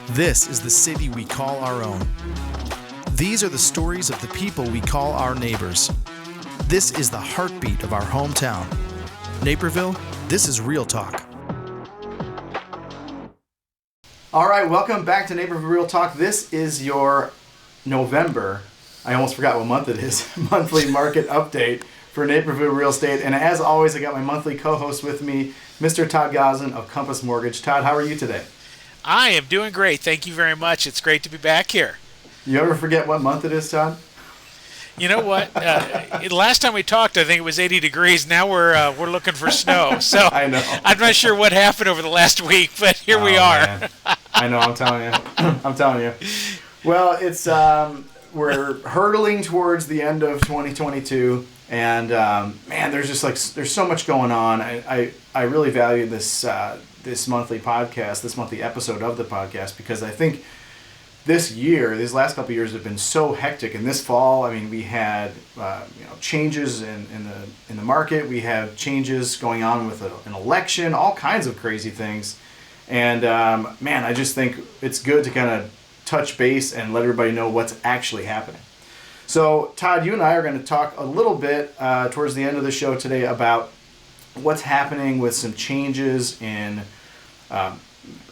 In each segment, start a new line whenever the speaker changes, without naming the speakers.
This is the city we call our own. These are the stories of the people we call our neighbors. This is the heartbeat of our hometown. Naperville, this is Real Talk. All right, welcome back to Naperville Real Talk. This is your November, I almost forgot what month it is, monthly market update for Naperville Real Estate. And as always, I got my monthly co-host with me, Mr. Todd Gosden of Compass Mortgage. Todd, how are you today?
I am doing great. Thank you very much. It's great to be back here.
You ever forget what month it is, Todd?
You know what? Last time we talked, I think it was 80 degrees. Now we're looking for snow. So
I know.
I'm not sure what happened over the last week, but here we are.
Man. I know. I'm telling you. I'm telling you. Well, it's we're hurtling towards the end of 2022, and man, there's so much going on. I really value this monthly podcast, this monthly episode of the podcast, because I think these last couple of years have been so hectic. And this fall, I mean, we had changes in the market. We have changes going on with an election, all kinds of crazy things. And man, I just think it's good to kind of touch base and let everybody know what's actually happening. So, Todd, you and I are going to talk a little bit towards the end of the show today about what's happening with some changes in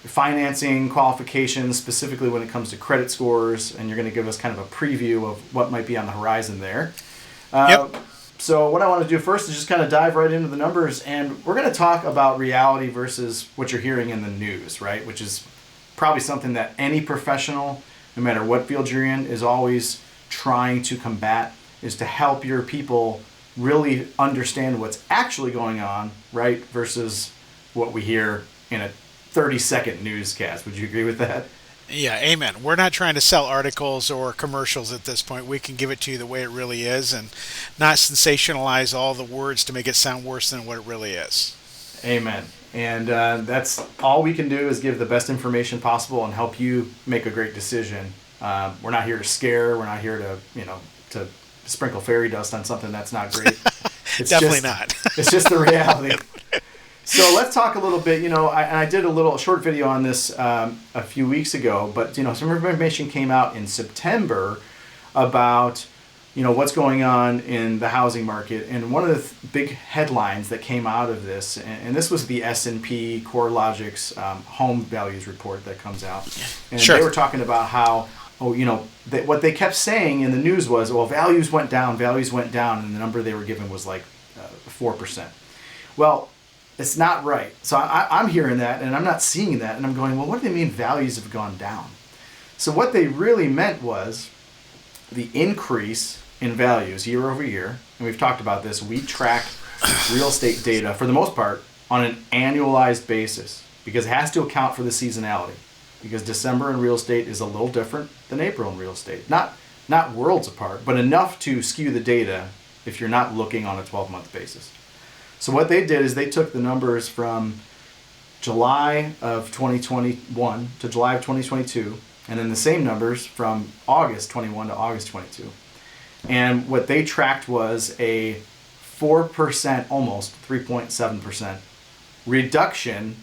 financing qualifications, specifically when it comes to credit scores, and you're going to give us kind of a preview of what might be on the horizon there.
Yep.
So what I want to do first is just kind of dive right into the numbers, and we're going to talk about reality versus what you're hearing in the news, right? Which is probably something that any professional, no matter what field you're in, is always trying to combat, is to help your people really understand what's actually going on, right? Versus what we hear in a 30-second newscast. Would you agree with that?
Yeah, amen. We're not trying to sell articles or commercials at this point. We can give it to you the way it really is and not sensationalize all the words to make it sound worse than what it really is.
Amen. And that's all we can do, is give the best information possible and help you make a great decision. We're not here to scare. We're not here to sprinkle fairy dust on something that's not great. It's
Definitely not.
It's just the reality. So let's talk a little bit. I did a short video on this a few weeks ago, but some information came out in September about what's going on in the housing market. And one of the big headlines that came out of this, and this was the S&P CoreLogic's home values report that comes out, and
Sure.
They were talking about how what they kept saying in the news was, well, values went down, and the number they were given was like 4%. Well, it's not right. So I'm hearing that, and I'm not seeing that, and I'm going, well, what do they mean values have gone down? So what they really meant was the increase in values year over year, and we've talked about this. We track real estate data, for the most part, on an annualized basis, because it has to account for the seasonality, because December in real estate is a little different than April in real estate. Not worlds apart, but enough to skew the data if you're not looking on a 12-month basis. So what they did is they took the numbers from July of 2021 to July of 2022, and then the same numbers from August 21 to August 22. And what they tracked was a 4%, almost 3.7% reduction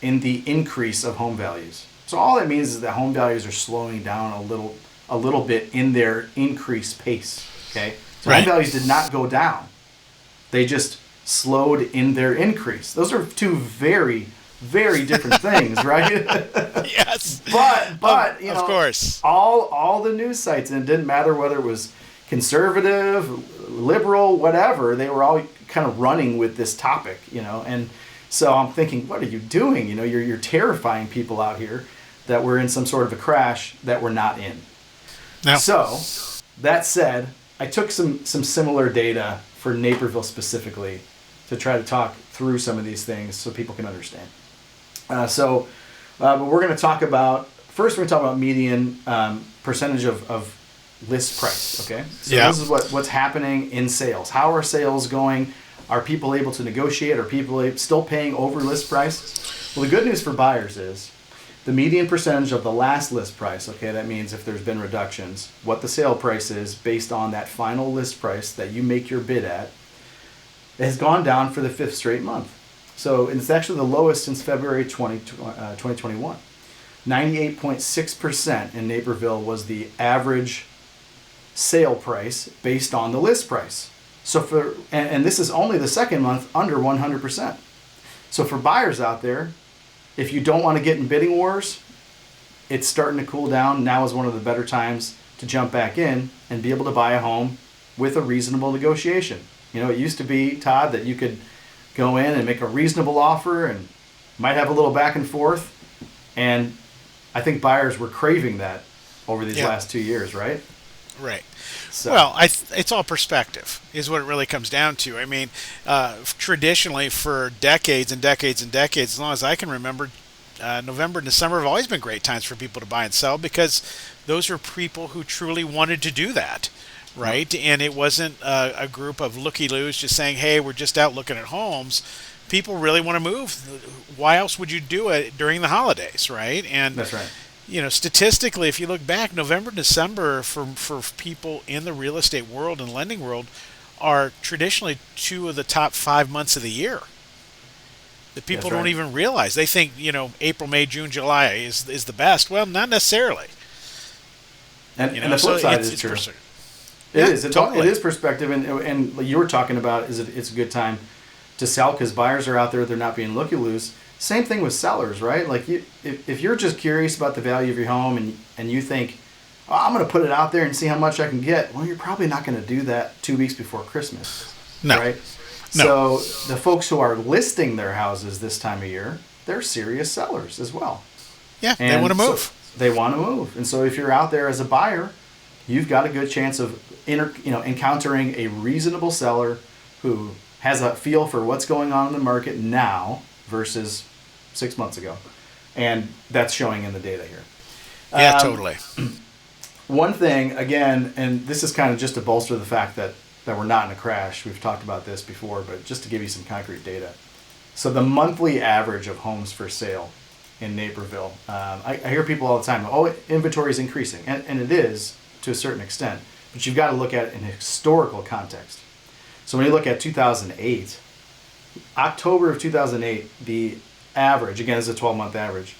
in the increase of home values. So all that means is that home values are slowing down a little bit in their increase pace. Okay, so
Right.
Home values did not go down; they just slowed in their increase. Those are two very, very different things, right?
Yes.
But
of course,
all the news sites, and it didn't matter whether it was conservative, liberal, whatever, they were all kind of running with this topic, and so I'm thinking, what are you doing? You're terrifying people out here that we're in some sort of a crash that we're not in.
No.
So that said, I took some similar data for Naperville specifically to try to talk through some of these things so people can understand. But we're going to talk about, first we're going to talk about median percentage of list price, okay? So
Yeah.
This is what's happening in sales. How are sales going? Are people able to negotiate? Are people still paying over list price? Well, the good news for buyers is the median percentage of the last list price, okay, that means if there's been reductions, what the sale price is based on that final list price that you make your bid at, has gone down for the 5th straight month. So it's actually the lowest since February 2021. 98.6% in Naperville was the average sale price based on the list price. So and this is only the second month under 100%. So for buyers out there, if you don't want to get in bidding wars, it's starting to cool down. Now is one of the better times to jump back in and be able to buy a home with a reasonable negotiation. It used to be, Todd, that you could go in and make a reasonable offer and might have a little back and forth. And I think buyers were craving that over these last 2 years, right?
Right.
So.
Well, it's all perspective is what it really comes down to. I mean, traditionally for decades and decades and decades, as long as I can remember, November and December have always been great times for people to buy and sell because those are people who truly wanted to do that, right? And it wasn't a group of looky-loos just saying, hey, we're just out looking at homes. People really want to move. Why else would you do it during the holidays, right? And
that's right.
Statistically, if you look back, November, December for people in the real estate world and lending world are traditionally 2 of the top 5 months of the year. That people don't even realize. They think, April, May, June, July is the best. Well, not necessarily.
And the flip side is true. It is. Totally. It is perspective. And you were talking about it's a good time to sell because buyers are out there. They're not being looky-loos. Same thing with sellers, right? Like if you're just curious about the value of your home and you think, I'm going to put it out there and see how much I can get. Well, you're probably not going to do that 2 weeks before Christmas.
No.
Right?
No.
So the folks who are listing their houses this time of year, they're serious sellers as well.
Yeah, they want to move.
So they want to move. And so if you're out there as a buyer, you've got a good chance of encountering a reasonable seller who has a feel for what's going on in the market now versus 6 months ago. And that's showing in the data here.
Yeah, totally.
One thing, again, and this is kind of just to bolster the fact that we're not in a crash. We've talked about this before, but just to give you some concrete data. So the monthly average of homes for sale in Naperville, I hear people all the time, inventory is increasing. And it is to a certain extent. But you've got to look at it in historical context. So when you look at 2008, October of 2008, the average, again, is a 12-month average,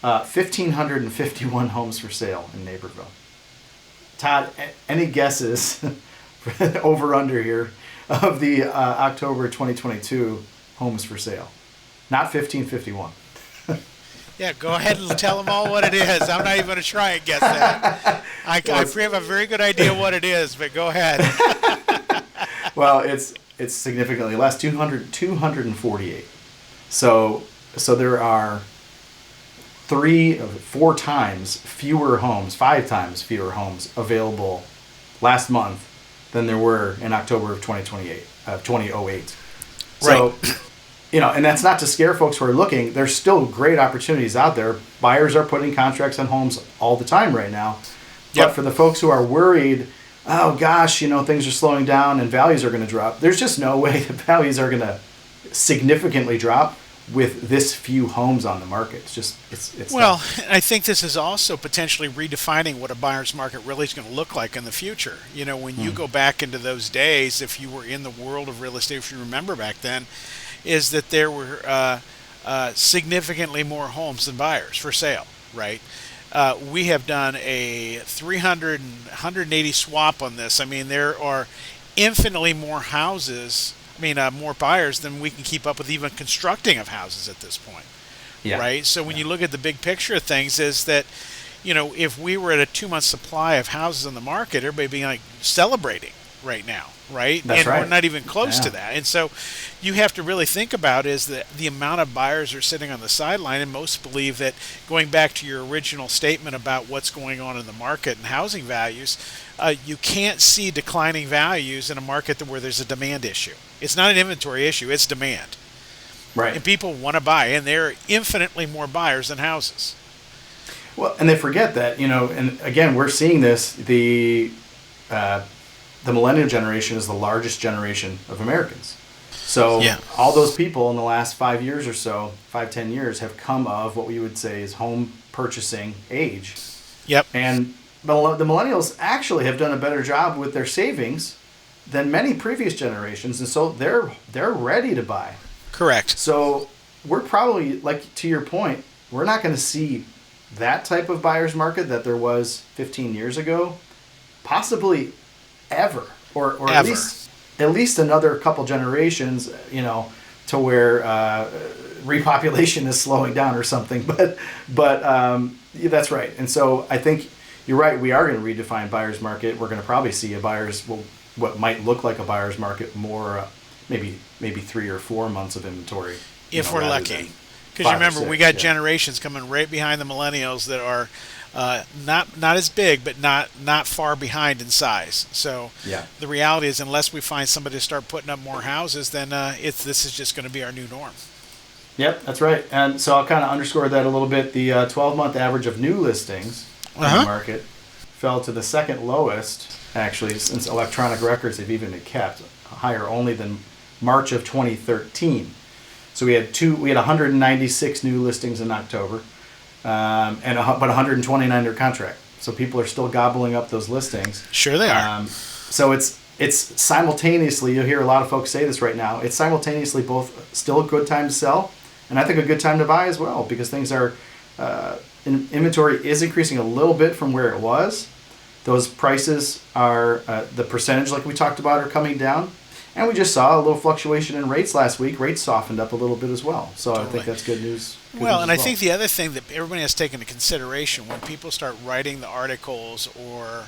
1,551 homes for sale in Naperville. Todd, any guesses over under here of the October 2022 homes for sale? Not 1551.
Yeah, go ahead and tell them all what it is. I'm not even going to try and guess that. I have a very good idea what it is, but go ahead.
Well, it's significantly less, 248. So there are 4 times fewer homes, 5 times fewer homes available last month than there were in October of 2008. So,
right.
And that's not to scare folks who are looking. There's still great opportunities out there. Buyers are putting contracts on homes all the time right now. But for the folks who are worried, oh gosh, things are slowing down and values are going to drop. There's just no way the values are going to significantly drop with this few homes on the market. It's
well, I think this is also potentially redefining what a buyer's market really is going to look like in the future. When you go back into those days, if you were in the world of real estate, if you remember back then, is that there were significantly more homes than buyers for sale, right? We have done a 180 swap on this. I mean, there are infinitely more houses, more buyers than we can keep up with even constructing of houses at this point, right? So when you look at the big picture of things is that, if we were at a 2-month supply of houses on the market, everybody being like celebrating right now, right?
That's right.
We're not even close to that. And so you have to really think about is that the amount of buyers are sitting on the sideline, and most believe that, going back to your original statement about what's going on in the market and housing values, you can't see declining values in a market where there's a demand issue. It's not an inventory issue, it's demand.
Right.
And people want to buy, and there are infinitely more buyers than houses.
Well, and they forget that, and again, we're seeing this, the millennial generation is the largest generation of Americans. So all those people in the last 5 years or so, 5-10 years, have come of what we would say is home purchasing age.
Yep.
And the millennials actually have done a better job with their savings than many previous generations, and so they're ready to buy.
Correct.
So we're probably, like to your point, we're not going to see that type of buyer's market that there was 15 years ago, possibly ever, or
Ever.
at least another couple generations, to where repopulation is slowing down or something. But yeah, that's right. And so I think you're right. We are going to redefine buyer's market. We're going to probably see what might look like a buyer's market more, maybe 3 or 4 months of inventory.
If we're lucky. Because you remember, we got generations coming right behind the millennials that are not as big, but not far behind in size. So the reality is, unless we find somebody to start putting up more houses, then this is just going to be our new norm.
Yep, that's right. And so I'll kind of underscore that a little bit. The 12-month average of new listings in the market fell to the second lowest, actually, since electronic records have even been kept, higher only than March of 2013. So we had 196 new listings in October, but 129 under contract. So people are still gobbling up those listings.
Sure they are.
So it's simultaneously, you'll hear a lot of folks say this right now, it's simultaneously both still a good time to sell, and I think a good time to buy as well, because things are, inventory is increasing a little bit from where it was. Those prices are, the percentage like we talked about, are coming down. And we just saw a little fluctuation in rates last week. Rates softened up a little bit as well. So I think that's good news.
I think the other thing that everybody has taken into consideration when people start writing the articles or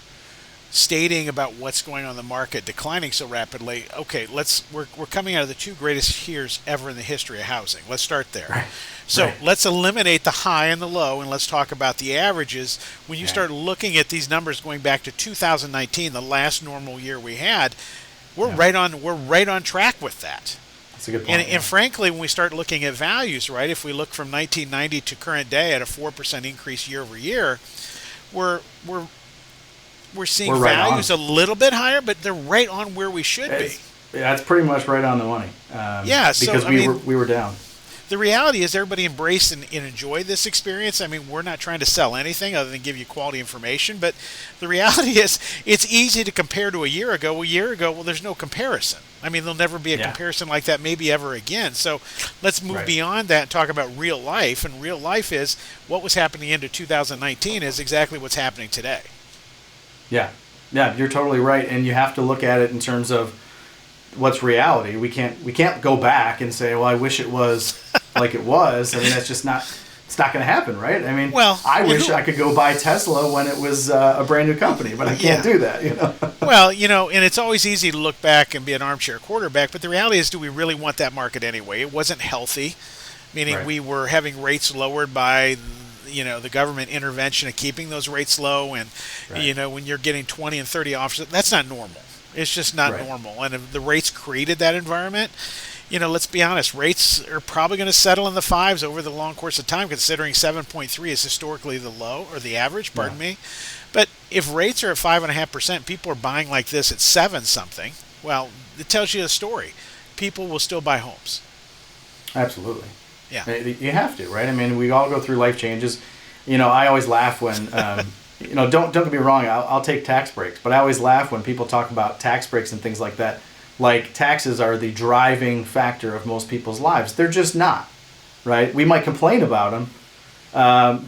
stating about what's going on in the market declining so rapidly, okay, we're coming out of the two greatest years ever in the history of housing. Let's start there.
Right.
So let's eliminate the high and the low, and let's talk about the averages. When you start looking at these numbers going back to 2019, the last normal year we had, we're right on track with that.
That's a good point.
And frankly, when we start looking at values, right, if we look from 1990 to current day at a 4% increase year over year, we're seeing values a little bit higher, but they're right on where we should be.
Yeah, it's pretty much right on the money. Because we were down.
The reality is everybody embrace and enjoy this experience. I mean, we're not trying to sell anything other than give you quality information, but the reality is it's easy to compare to a year ago. Well, there's no comparison. I mean, there'll never be a comparison like that maybe ever again. So let's move beyond that and talk about real life. And real life is what was happening into 2019 is exactly what's happening today.
Yeah, you're totally right. And you have to look at it in terms of what's reality. We can't go back and say, well, I wish it was like it was. I mean, that's just not. It's not going to happen, right? I mean, I wish I could go buy Tesla when it was a brand new company, but I can't do that.
Well, and it's always easy to look back and be an armchair quarterback, but the reality is, do we really want that market anyway? It wasn't healthy, meaning we were having rates lowered by the government intervention of keeping those rates low, and when you're getting 20 and 30 offers, that's not normal. It's just not normal. And if the rates created that environment, let's be honest, rates are probably going to settle in the fives over the long course of time, considering 7.3 is historically the low, or the average, pardon me. But if rates are at 5.5%, people are buying like this at 7 something, well, it tells you a story. People will still buy homes.
Absolutely.
Yeah.
You have to, right? I mean, we all go through life changes. I always laugh when... don't get me wrong, I'll take tax breaks, but I always laugh when people talk about tax breaks and things like that. Like taxes are the driving factor of most people's lives. They're just not, right? We might complain about them,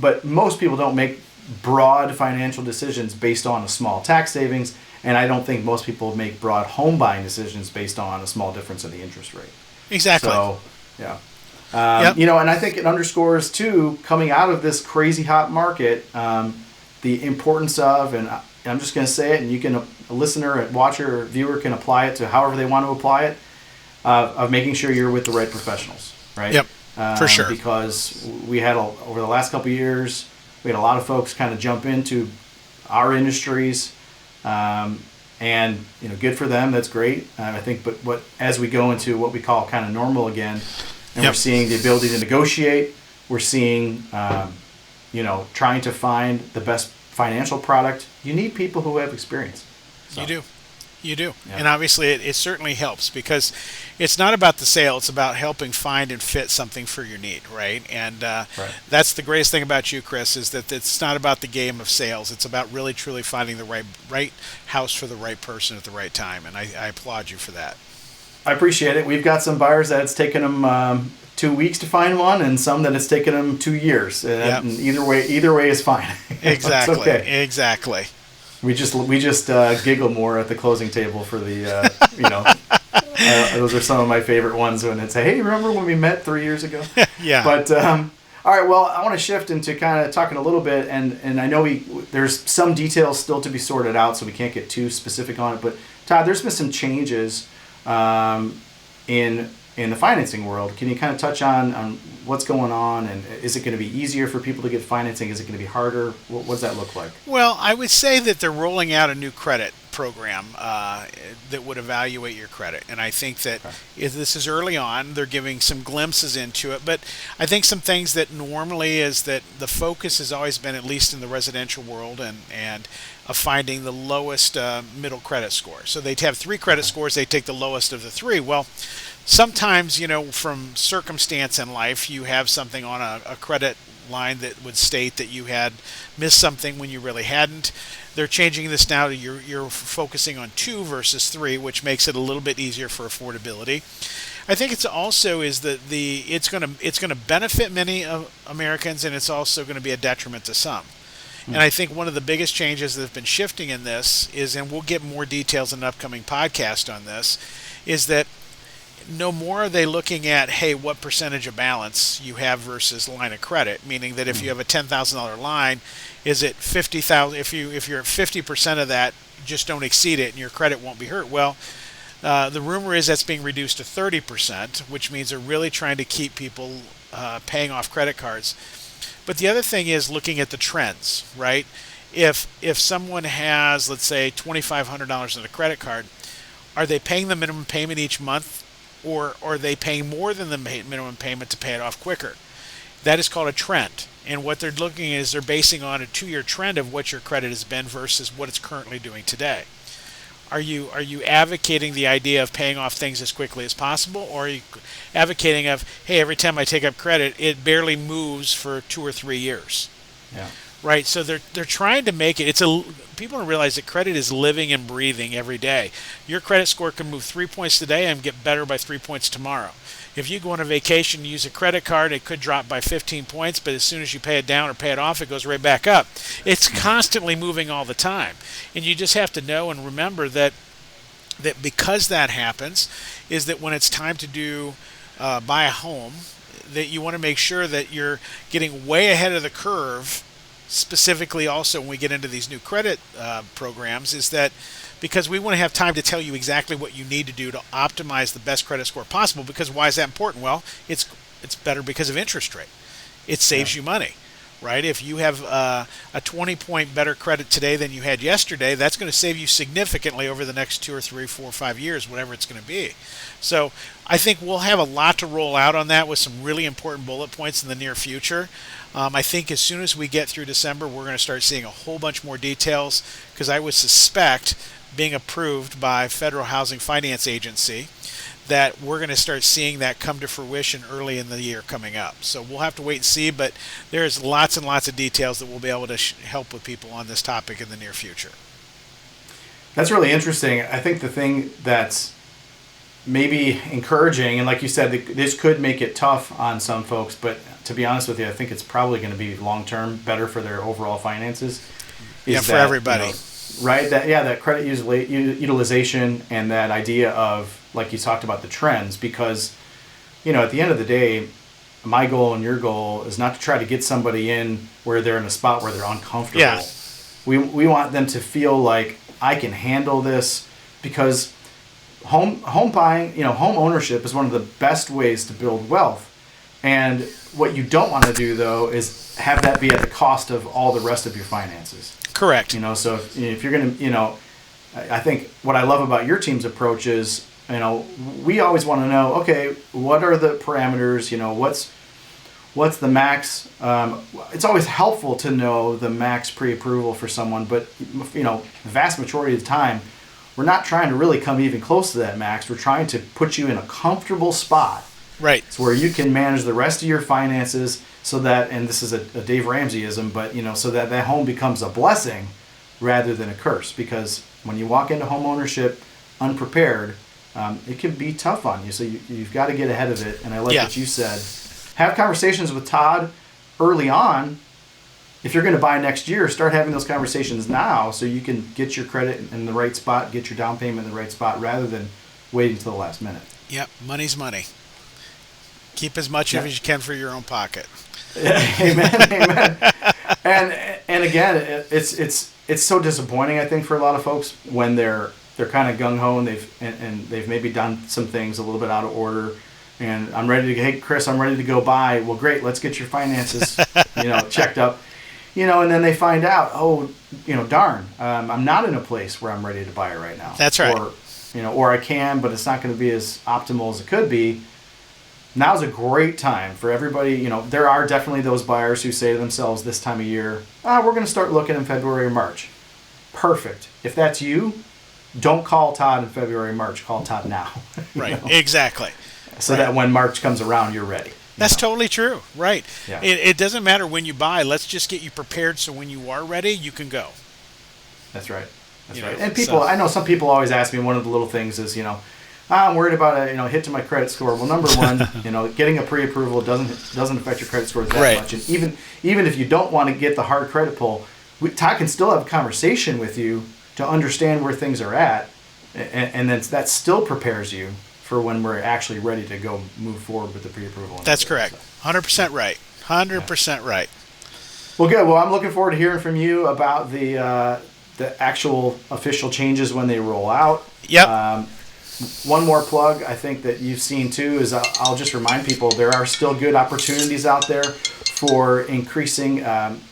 but most people don't make broad financial decisions based on a small tax savings, and I don't think most people make broad home buying decisions based on a small difference in the interest rate.
Exactly.
So, yeah. And I think it underscores, too, coming out of this crazy hot market, the importance of, and I'm just going to say it, and you can, a listener, a watcher, or viewer can apply it to however they want to apply it, of making sure you're with the right professionals, right?
Yep, for sure.
Because we had, over the last couple of years, we had a lot of folks kind of jump into our industries, and, good for them, that's great. I think, but as we go into what we call kind of normal again, and we're seeing the ability to negotiate, we're seeing... trying to find the best financial product, you need people who have experience. So.
You do. Yeah. And obviously it certainly helps, because it's not about the sale, it's about helping find and fit something for your need, right? And that's the greatest thing about you, Chris, is that it's not about the game of sales. It's about really truly finding the right house for the right person at the right time, and I applaud you for that.
I appreciate it. We've got some buyers that it's taken them 2 weeks to find one, and some that it's taken them 2 years.
Yep.
And either way is fine.
Exactly.
It's okay.
Exactly.
We just giggle more at the closing table for the those are some of my favorite ones when it's hey, remember when we met 3 years ago?
Yeah.
But all right, well, I want to shift into kind of talking a little bit, and I know there's some details still to be sorted out, so we can't get too specific on it. But Todd, there's been some changes in the financing world. Can you kind of touch on what's going on, and is it going to be easier for people to get financing? Is it going to be harder? What does that look like?
Well, I would say that they're rolling out a new credit program that would evaluate your credit. And I think that if this is early on, they're giving some glimpses into it. But I think some things that normally is that the focus has always been, at least in the residential world, and of finding the lowest middle credit score. So they'd have 3 credit scores, they take the lowest of the 3. Well, sometimes, from circumstance in life, you have something on a credit line that would state that you had missed something when you really hadn't. They're changing this now to you're focusing on 2 versus 3, which makes it a little bit easier for affordability. I think it's also is that it's going to benefit many Americans, and it's also going to be a detriment to some. And I think one of the biggest changes that have been shifting in this is, and we'll get more details in an upcoming podcast on this, is that no more are they looking at, hey, what percentage of balance you have versus line of credit, meaning that if you have a $10,000 line, is it 50,000? If you're at 50% of that, just don't exceed it, and your credit won't be hurt. Well, the rumor is that's being reduced to 30%, which means they're really trying to keep people paying off credit cards. But the other thing is looking at the trends, right? If someone has, let's say, $2,500 on a credit card, are they paying the minimum payment each month? Or are they paying more than the minimum payment to pay it off quicker? That is called a trend. And what they're looking at is they're basing on a 2-year trend of what your credit has been versus what it's currently doing today. Are you advocating the idea of paying off things as quickly as possible, or are you advocating of, hey, every time I take up credit, it barely moves for 2 or 3 years?
Yeah.
Right, so they're trying to make it. People don't realize that credit is living and breathing every day. Your credit score can move 3 points today and get better by 3 points tomorrow. If you go on a vacation and use a credit card, it could drop by 15 points, but as soon as you pay it down or pay it off, it goes right back up. It's constantly moving all the time, and you just have to know and remember that because that happens, is that when it's time to buy a home, that you want to make sure that you're getting way ahead of the curve. Specifically also when we get into these new credit programs, is that because we want to have time to tell you exactly what you need to do to optimize the best credit score possible. Because why is that important? Well, it's better because of interest rate. It saves you money, right? If you have a 20-point better credit today than you had yesterday, that's going to save you significantly over the next 2 or 3, 4, or 5 years, whatever it's going to be. So I think we'll have a lot to roll out on that with some really important bullet points in the near future. I think as soon as we get through December, we're going to start seeing a whole bunch more details, because I would suspect, being approved by Federal Housing Finance Agency, that we're going to start seeing that come to fruition early in the year coming up. So we'll have to wait and see, but there's lots and lots of details that we'll be able to help with people on this topic in the near future.
That's really interesting. I think the thing that's maybe encouraging, and like you said, this could make it tough on some folks, but to be honest with you, I think it's probably going to be long-term better for their overall finances.
For everybody.
Right? That credit utilization and that idea of, like you talked about, the trends, because, at the end of the day, my goal and your goal is not to try to get somebody in where they're in a spot where they're uncomfortable.
Yeah.
We want them to feel like, I can handle this, because home buying, home ownership is one of the best ways to build wealth. And what you don't want to do, though, is have that be at the cost of all the rest of your finances.
Correct.
So if you're going to, I think what I love about your team's approach is, we always want to know, okay, what are the parameters? What's the max? It's always helpful to know the max pre-approval for someone, but the vast majority of the time, we're not trying to really come even close to that max. We're trying to put you in a comfortable spot,
right?
It's where you can manage the rest of your finances, so that, and this is a Dave Ramseyism, but so that home becomes a blessing rather than a curse. Because when you walk into home ownership unprepared, it can be tough on you. So you've got to get ahead of it. And I like
Yeah.
what you said. Have conversations with Todd early on. If you're going to buy next year, start having those conversations now so you can get your credit in the right spot, get your down payment in the right spot, rather than waiting till the last minute.
Yep, money's money. Keep as much of it as you can for your own pocket.
Amen, amen. And again, it's so disappointing, I think, for a lot of folks when they're kind of gung ho and they've maybe done some things a little bit out of order. And I'm ready to, hey Chris, I'm ready to go buy. Well, great, let's get your finances, checked up. And then they find out, darn, I'm not in a place where I'm ready to buy it right now.
That's right.
Or I can, but it's not going to be as optimal as it could be. Now's a great time for everybody. There are definitely those buyers who say to themselves this time of year, we're going to start looking in February or March. Perfect. If that's you, don't call Todd in February or March. Call Todd now.
Right, exactly.
So that when March comes around, you're ready.
That's totally true. Right.
Yeah.
It doesn't matter when you buy. Let's just get you prepared so when you are ready, you can go.
That's right. That's right. And I know some people always ask me, one of the little things is, I'm worried about a hit to my credit score. Well, number one, getting a pre-approval doesn't affect your credit score that much. And even if you don't want to get the hard credit pull, Todd can still have a conversation with you to understand where things are at, and then that still prepares you for when we're actually ready to go move forward with the pre-approval.
That's correct. 100% right. 100% right.
Well, good. Well, I'm looking forward to hearing from you about the actual official changes when they roll out.
Yep.
One more plug I think that you've seen too is I'll just remind people there are still good opportunities out there for increasing.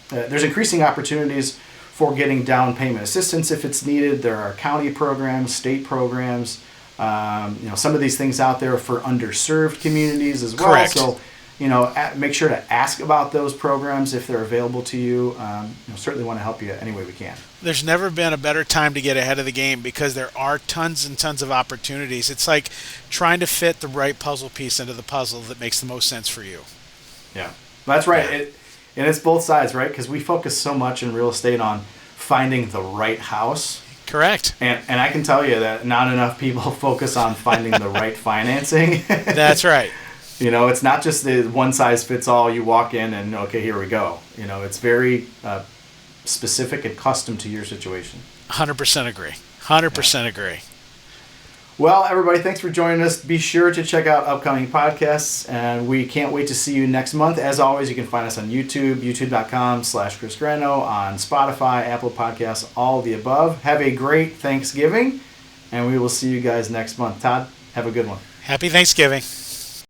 There's increasing opportunities for getting down payment assistance if it's needed. There are county programs, state programs. Some of these things out there for underserved communities as well.
Correct.
So, make sure to ask about those programs if they're available to you. Certainly want to help you any way we can.
There's never been a better time to get ahead of the game because there are tons and tons of opportunities. It's like trying to fit the right puzzle piece into the puzzle that makes the most sense for you.
Yeah, that's right. And it's both sides, right? Because we focus so much in real estate on finding the right house.
Correct.
And I can tell you that not enough people focus on finding the right financing.
That's right.
It's not just the one size fits all. You walk in and, okay, here we go. It's very specific and custom to your situation.
100% agree. 100% agree.
Well, everybody, thanks for joining us. Be sure to check out upcoming podcasts, and we can't wait to see you next month. As always, you can find us on YouTube, youtube.com/Chris Grano, on Spotify, Apple Podcasts, all of the above. Have a great Thanksgiving, and we will see you guys next month. Todd, have a good one.
Happy Thanksgiving.